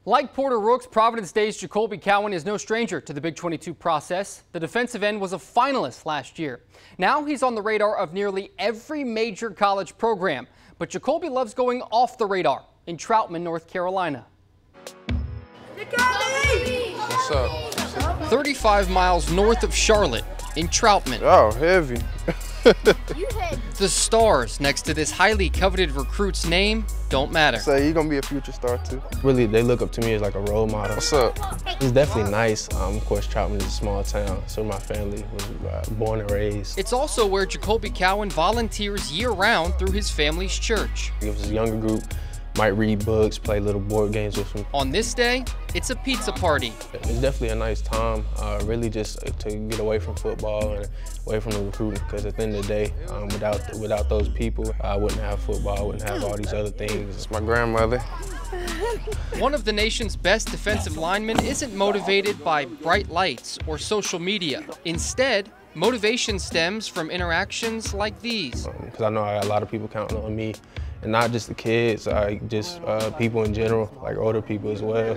Like Porter Rooks, Providence Day's Jacolbe Cowan is no stranger to the Big 22 process. The defensive end was a finalist last year. Now he's on the radar of nearly every major college program. But Jacolbe loves going off the radar in Troutman, North Carolina. What's up? 35 miles north of Charlotte in Troutman. Oh, heavy. The stars next to this highly coveted recruit's name don't matter. So you're gonna be a future star too. Really, they look up to me as like a role model. What's up? It's definitely nice. Of course, Troutman is a small town, so my family was born and raised. It's also where Jacolbe Cowan volunteers year-round through his family's church. It was a younger group, might read books, play little board games with them. On this day, it's a pizza party. It's definitely a nice time, really just to get away from football and away from the recruiting, because at the end of the day, without those people, I wouldn't have football, I wouldn't have all these other things. It's my grandmother. One of the nation's best defensive linemen isn't motivated by bright lights or social media. Instead, motivation stems from interactions like these. Because I know I got a lot of people counting on me. And not just the kids, just people in general, like older people as well.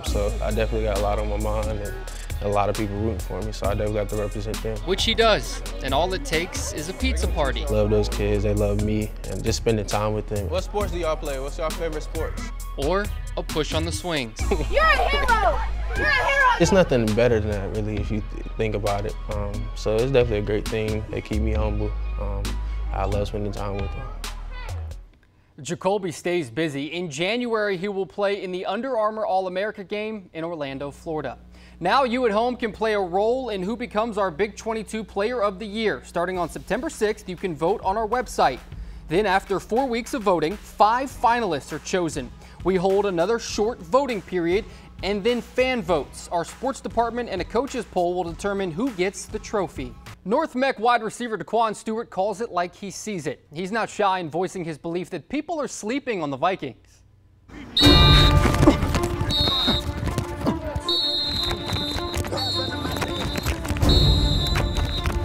So I definitely got a lot on my mind and a lot of people rooting for me, so I definitely have to represent them. Which he does, and all it takes is a pizza party. Love those kids, they love me, and just spending time with them. What sports do y'all play? What's your favorite sports? Or a push on the swings. You're a hero! You're a hero! It's nothing better than that, really, if you think about it. So it's definitely a great thing. They keep me humble. I love spending time with them. Jacolbe stays busy. In January, he will play in the Under Armour All-America game in Orlando, Florida. Now you at home can play a role in who becomes our Big 22 Player of the Year. Starting on September 6th, you can vote on our website. Then after 4 weeks of voting, 5 finalists are chosen. We hold another short voting period and then fan votes. Our sports department and a coaches poll will determine who gets the trophy. North Mech wide receiver Stewart calls it like he sees it. He's not shy in voicing his belief that people are sleeping on the Vikings.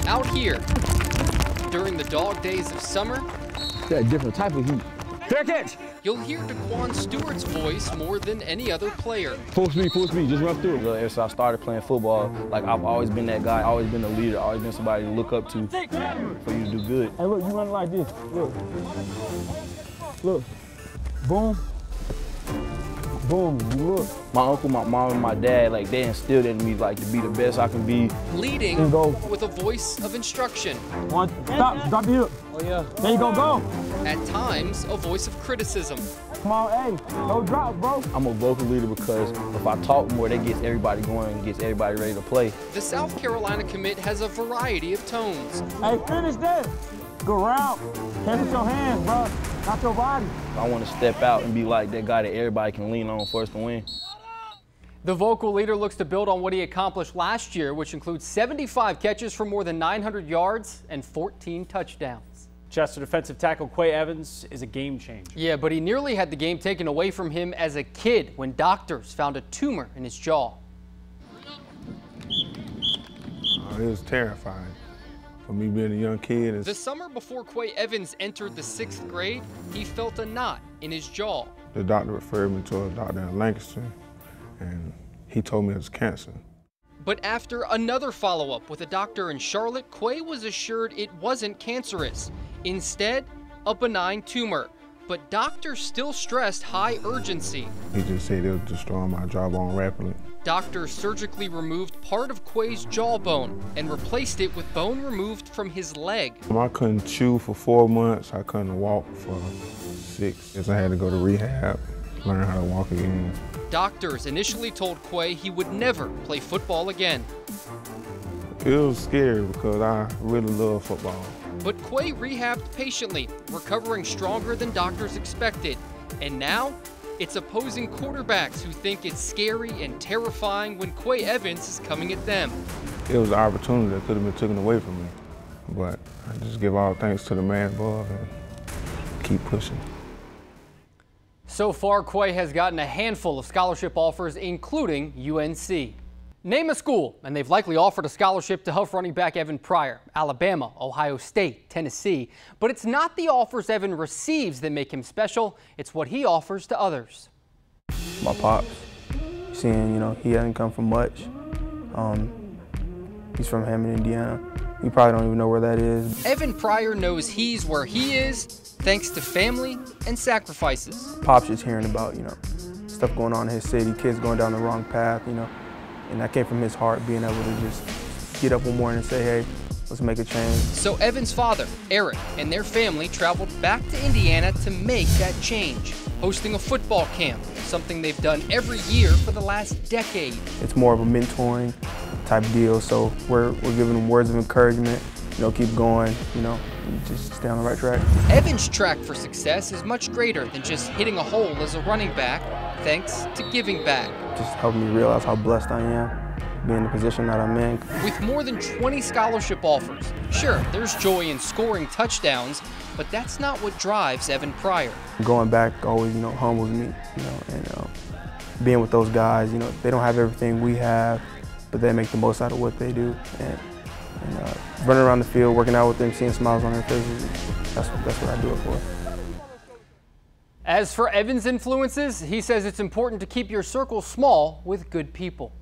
Out here, during the dog days of summer, That different type of heat. Fair catch! you'll hear Stewart's voice more than any other player. Full speed, just run through. Ever since I started playing football, like I've always been that guy, always been a leader, always been somebody to look up to for you to do good. Hey, look, you run like this. Look. Look. Boom. Boom. You look. My uncle, my mom, and my dad, like they instilled in me like to be the best I can be. Leading with a voice of instruction. One, stop, drop your hip. Oh yeah. There you go. At times, a voice of criticism. Come on, hey, no drop, bro. I'm a vocal leader because if I talk more, that gets everybody going and gets everybody ready to play. The South Carolina commit has a variety of tones. Hey, finish that. Go route. Catch with your hands, bro. Not your body. I want to step out and be like that guy that everybody can lean on for us to win. The vocal leader looks to build on what he accomplished last year, which includes 75 catches for more than 900 yards and 14 touchdowns. Chester defensive tackle Quay Evans is a game changer. Yeah, but he nearly had the game taken away from him as a kid when doctors found a tumor in his jaw. It was terrifying for me being a young kid. The summer before Quay Evans entered the 6th grade, he felt a knot in his jaw. The doctor referred me to a doctor in Lancaster, and he told me it was cancer. But after another follow-up with a doctor in Charlotte, Quay was assured it wasn't cancerous. Instead, a benign tumor. But doctors still stressed high urgency. He just said it was destroying my jawbone rapidly. Doctors surgically removed part of Quay's jawbone and replaced it with bone removed from his leg. I couldn't chew for 4 months. I couldn't walk for 6. I had to go to rehab, learn how to walk again. Doctors initially told Quay he would never play football again. It was scary because I really love football. But Quay rehabbed patiently, recovering stronger than doctors expected. And now, it's opposing quarterbacks who think it's scary and terrifying when Quay Evans is coming at them. It was an opportunity that could have been taken away from me. But I just give all thanks to the man above and keep pushing. So far, Quay has gotten a handful of scholarship offers, including UNC. Name a school, and they've likely offered a scholarship to Huff running back Evan Pryor, Alabama, Ohio State, Tennessee. But it's not the offers Evan receives that make him special. It's what he offers to others. My pops, seeing, you know, he hasn't come from much. He's from Hammond, Indiana. You probably don't even know where that is. Evan Pryor knows he's where he is thanks to family and sacrifices. Pop's just hearing about, you know, stuff going on in his city, kids going down the wrong path, you know, and that came from his heart, being able to just get up one morning and say, hey, let's make a change. So Evan's father, Eric, and their family traveled back to Indiana to make that change, hosting a football camp, something they've done every year for the last decade. It's more of a mentoring type deal, so we're giving them words of encouragement, you know, keep going, you know, and just stay on the right track. Evan's track for success is much greater than just hitting a hole as a running back, thanks to giving back. Just helping me realize how blessed I am, being in the position that I'm in. With more than 20 scholarship offers, sure, there's joy in scoring touchdowns, but that's not what drives Evan Pryor. Going back always, you know, humbles me, you know, and being with those guys, you know, they don't have everything we have, but they make the most out of what they do. And running around the field, working out with them, seeing smiles on their faces, that's what I do it for. As for Evan's influences, he says it's important to keep your circle small with good people.